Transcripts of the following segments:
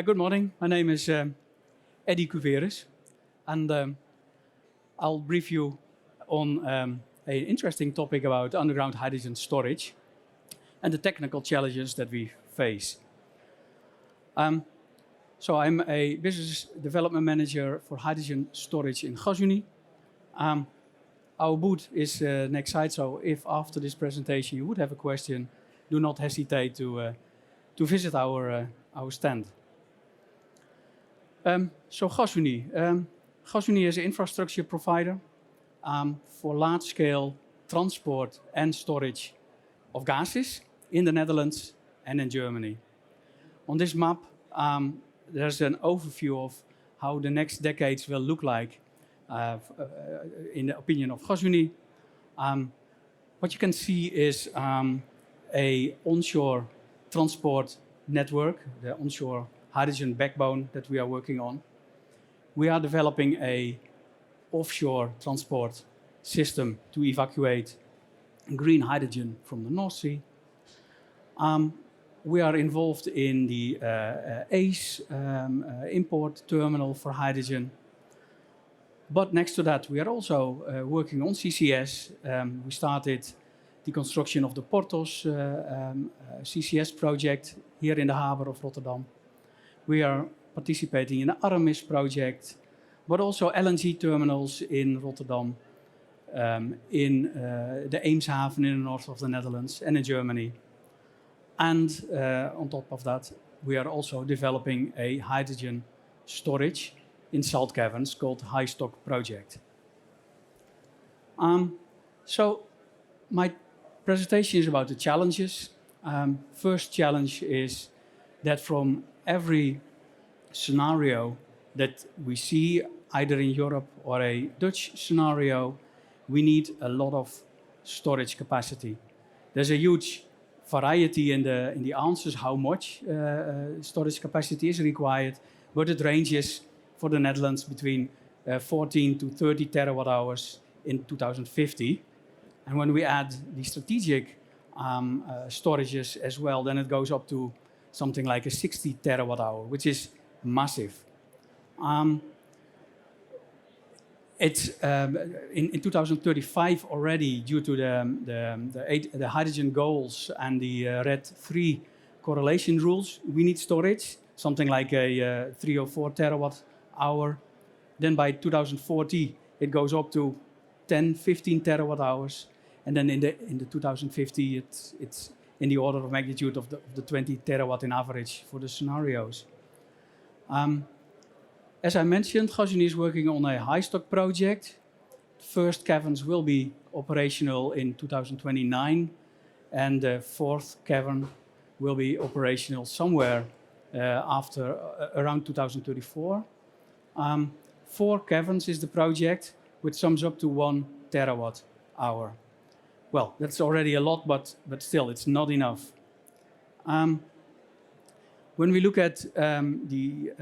Good morning. My name is Eddy Kuperus, and I'll brief you on an interesting topic about underground hydrogen storage and the technical challenges that we face. So I'm a business development manager for hydrogen storage in Gasunie. Our booth is next side, so if after this presentation you would have a question, do not hesitate to visit our stand. So Gasunie. Gasunie is an infrastructure provider for large-scale transport and storage of gases in the Netherlands and in Germany. On this map, there's an overview of how the next decades will look like in the opinion of Gasunie. What you can see is a onshore transport network, the onshore hydrogen backbone that we are working on. We are developing a offshore transport system to evacuate green hydrogen from the North Sea. We are involved in the ACE import terminal for hydrogen. But next to that, we are also working on CCS. We started the construction of the Portos CCS project here in the harbor of Rotterdam. We are participating in the Aramis project, but also LNG terminals in Rotterdam, in the Eemshaven in the north of the Netherlands and in Germany. And on top of that, we are also developing a hydrogen storage in salt caverns called High Stock Project. So my presentation is about the challenges. First challenge is that from every scenario that we see, either in Europe or a Dutch scenario, we need a lot of storage capacity. There's a huge variety in the answers how much storage capacity is required, but it ranges for the Netherlands between 14 to 30 terawatt hours in 2050. And when we add the strategic storages as well, then it goes up to something like a 60 terawatt hour, which is massive. It's in 2035 already, due to the hydrogen goals and the RED III correlation rules, we need storage, something like a 3 or 4 terawatt hour. Then by 2040, it goes up to 10, 15 terawatt hours. And then in the 2050, it's in the order of magnitude of the 20 terawatt in average for the scenarios. As I mentioned, Gasunie is working on a high stock project. First caverns will be operational in 2029, and the fourth cavern will be operational somewhere after around 2034. 4 caverns is the project, which sums up to 1 terawatt hour. Well, that's already a lot, but still, it's not enough. When we look at the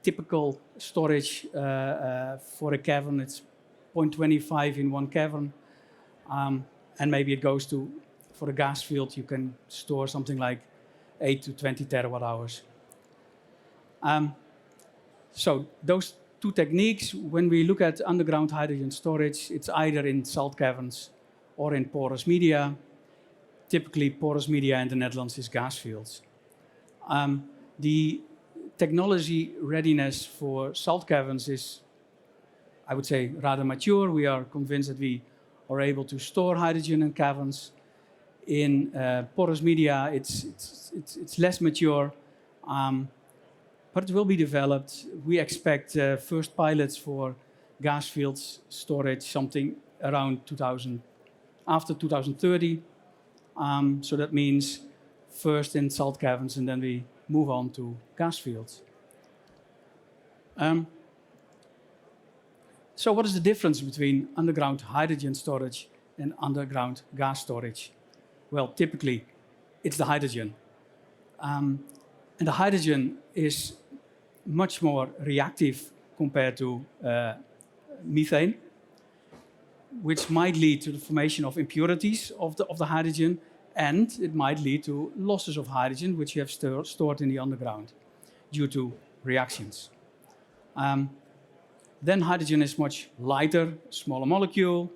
typical storage for a cavern, it's 0.25 in 1 cavern. And maybe it goes to, for a gas field, you can store something like 8 to 20 terawatt hours. So those 2 techniques, when we look at underground hydrogen storage, it's either in salt caverns or in porous media. Typically, porous media in the Netherlands is gas fields. The technology readiness for salt caverns is, I would say, rather mature. We are convinced that we are able to store hydrogen in caverns. In porous media, it's less mature, but it will be developed. We expect first pilots for gas fields storage something around after 2030. So that means first in salt caverns, and then we move on to gas fields. So what is the difference between underground hydrogen storage and underground gas storage? Well, typically, it's the hydrogen. And the hydrogen is much more reactive compared to methane, which might lead to the formation of impurities of the hydrogen, and it might lead to losses of hydrogen, which you have stored in the underground. due to reactions. Then hydrogen is much lighter, smaller molecule,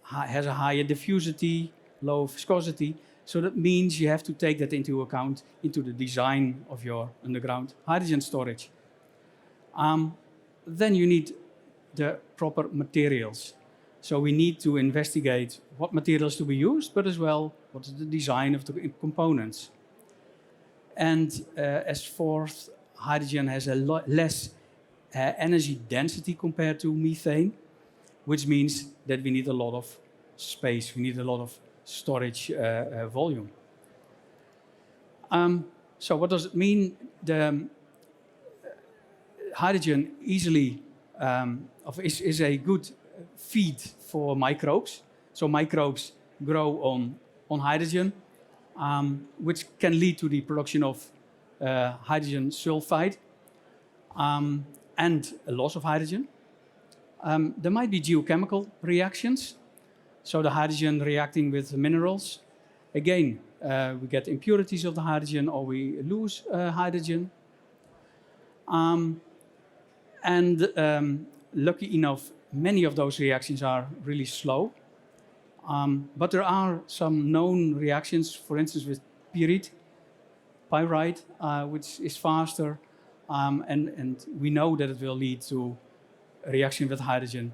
has a higher diffusivity, low viscosity. So that means you have to take that into account into the design of your underground hydrogen storage. Then you need the proper materials. So we need to investigate what materials to be used, but as well, what is the design of the components. And as fourth, hydrogen has a less energy density compared to methane, which means that we need a lot of space, we need a lot of storage volume. So what does it mean? The hydrogen easily is a good feed for microbes. So microbes grow on hydrogen, which can lead to the production of hydrogen sulfide and a loss of hydrogen. There might be geochemical reactions, so the hydrogen reacting with minerals. Again, we get impurities of the hydrogen or we lose hydrogen. Lucky enough, many of those reactions are really slow. But there are some known reactions, for instance, with pyrite, which is faster. And we know that it will lead to a reaction with hydrogen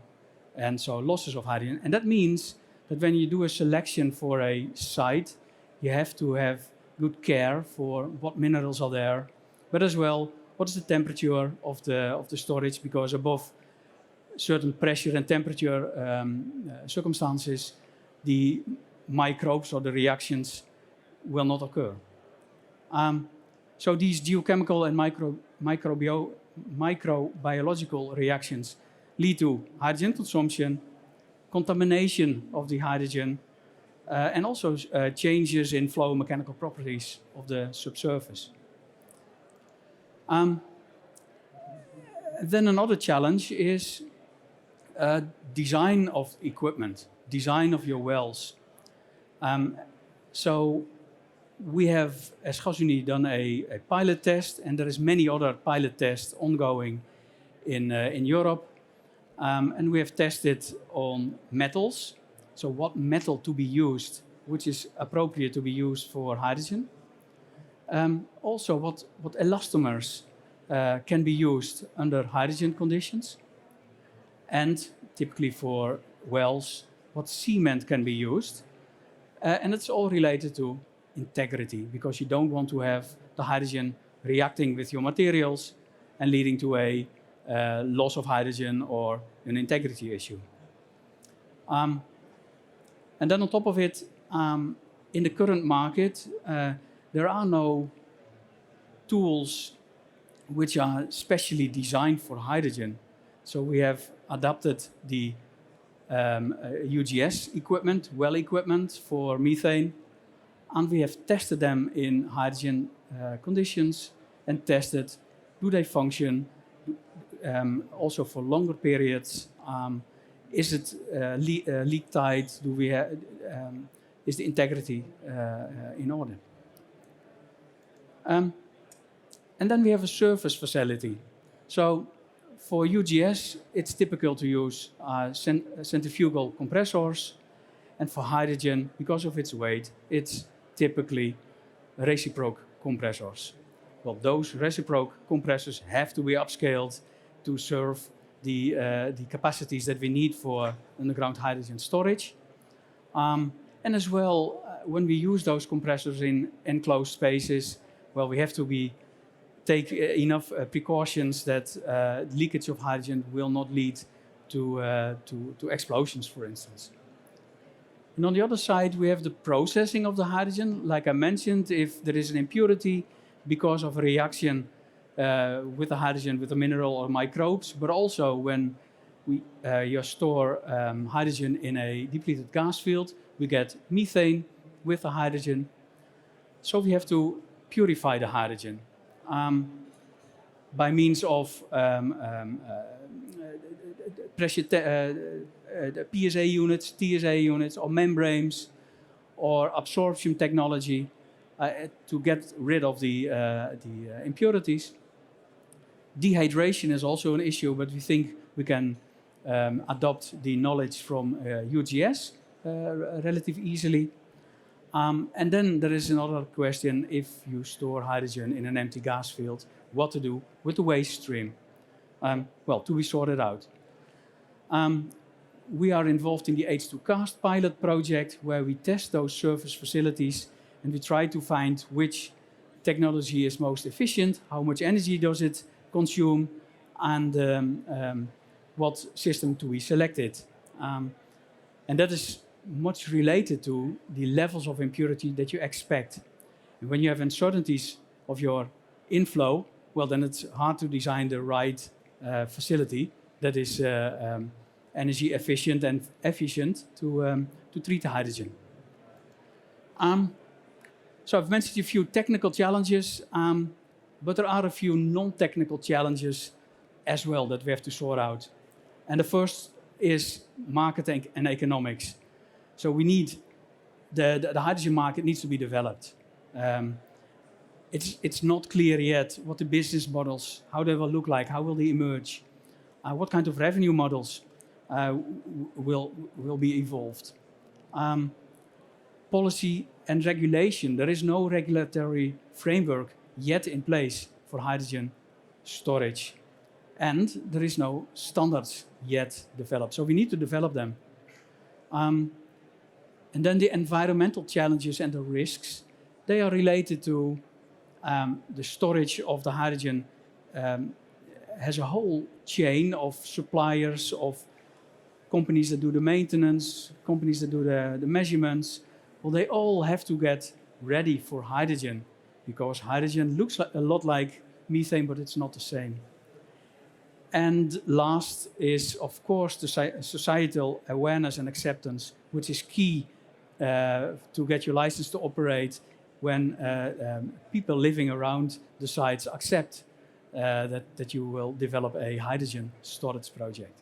and so losses of hydrogen. And that means that when you do a selection for a site, you have to have good care for what minerals are there, but as well, what is the temperature of the storage, because above certain pressure and temperature circumstances, the microbes or the reactions will not occur. So these geochemical and microbiological reactions lead to hydrogen consumption, contamination of the hydrogen, and also changes in flow mechanical properties of the subsurface. Then another challenge is design of equipment, design of your wells. So we have, as Gasunie, done a pilot test, and there is many other pilot tests ongoing in Europe. And we have tested on metals. So what metal to be used, which is appropriate to be used for hydrogen. Also, what elastomers can be used under hydrogen conditions. And typically for wells, what cement can be used. And it's all related to integrity, because you don't want to have the hydrogen reacting with your materials and leading to a loss of hydrogen or an integrity issue. And then on top of it, in the current market, there are no tools which are specially designed for hydrogen. So we have adapted the UGS equipment, well equipment for methane, and we have tested them in hydrogen conditions and tested, do they function also for longer periods? Is it leak tight? Do we have, is the integrity in order? And then we have a surface facility. So for UGS, it's typical to use centrifugal compressors. And for hydrogen, because of its weight, it's typically reciproc compressors. Well, those reciproc compressors have to be upscaled to serve the capacities that we need for underground hydrogen storage. And as well, when we use those compressors in enclosed spaces, well, we have to take enough precautions that leakage of hydrogen will not lead to explosions, for instance. And on the other side, we have the processing of the hydrogen. Like I mentioned, if there is an impurity because of a reaction with the hydrogen, with a mineral or microbes, but also when you store hydrogen in a depleted gas field, we get methane with the hydrogen. So we have to purify the hydrogen by means of pressure PSA units, TSA units, or membranes, or absorption technology to get rid of the impurities. Dehydration is also an issue, but we think we can adopt the knowledge from UGS relatively easily. And then there is another question: if you store hydrogen in an empty gas field, what to do with the waste stream? Well, to be sorted out. We are involved in the H2Cast pilot project, where we test those surface facilities and we try to find which technology is most efficient, how much energy does it consume, and what system do we select it. And that is much related to the levels of impurity that you expect. And when you have uncertainties of your inflow, well, then it's hard to design the right facility that is energy efficient and efficient to treat the hydrogen. So I've mentioned a few technical challenges, but there are a few non-technical challenges as well that we have to sort out. And the first is marketing and economics. So we need the hydrogen market needs to be developed. It's not clear yet what the business models, how they will look like, how will they emerge, what kind of revenue models will be evolved. Policy and regulation. There is no regulatory framework yet in place for hydrogen storage. And there is no standards yet developed. So we need to develop them. And then the environmental challenges and the risks, they are related to the storage of the hydrogen has a whole chain of suppliers, of companies that do the maintenance, companies that do the measurements. Well, they all have to get ready for hydrogen, because hydrogen looks a lot like methane, but it's not the same. And last is, of course, the societal awareness and acceptance, which is key to get your license to operate when people living around the sites accept that you will develop a hydrogen storage project.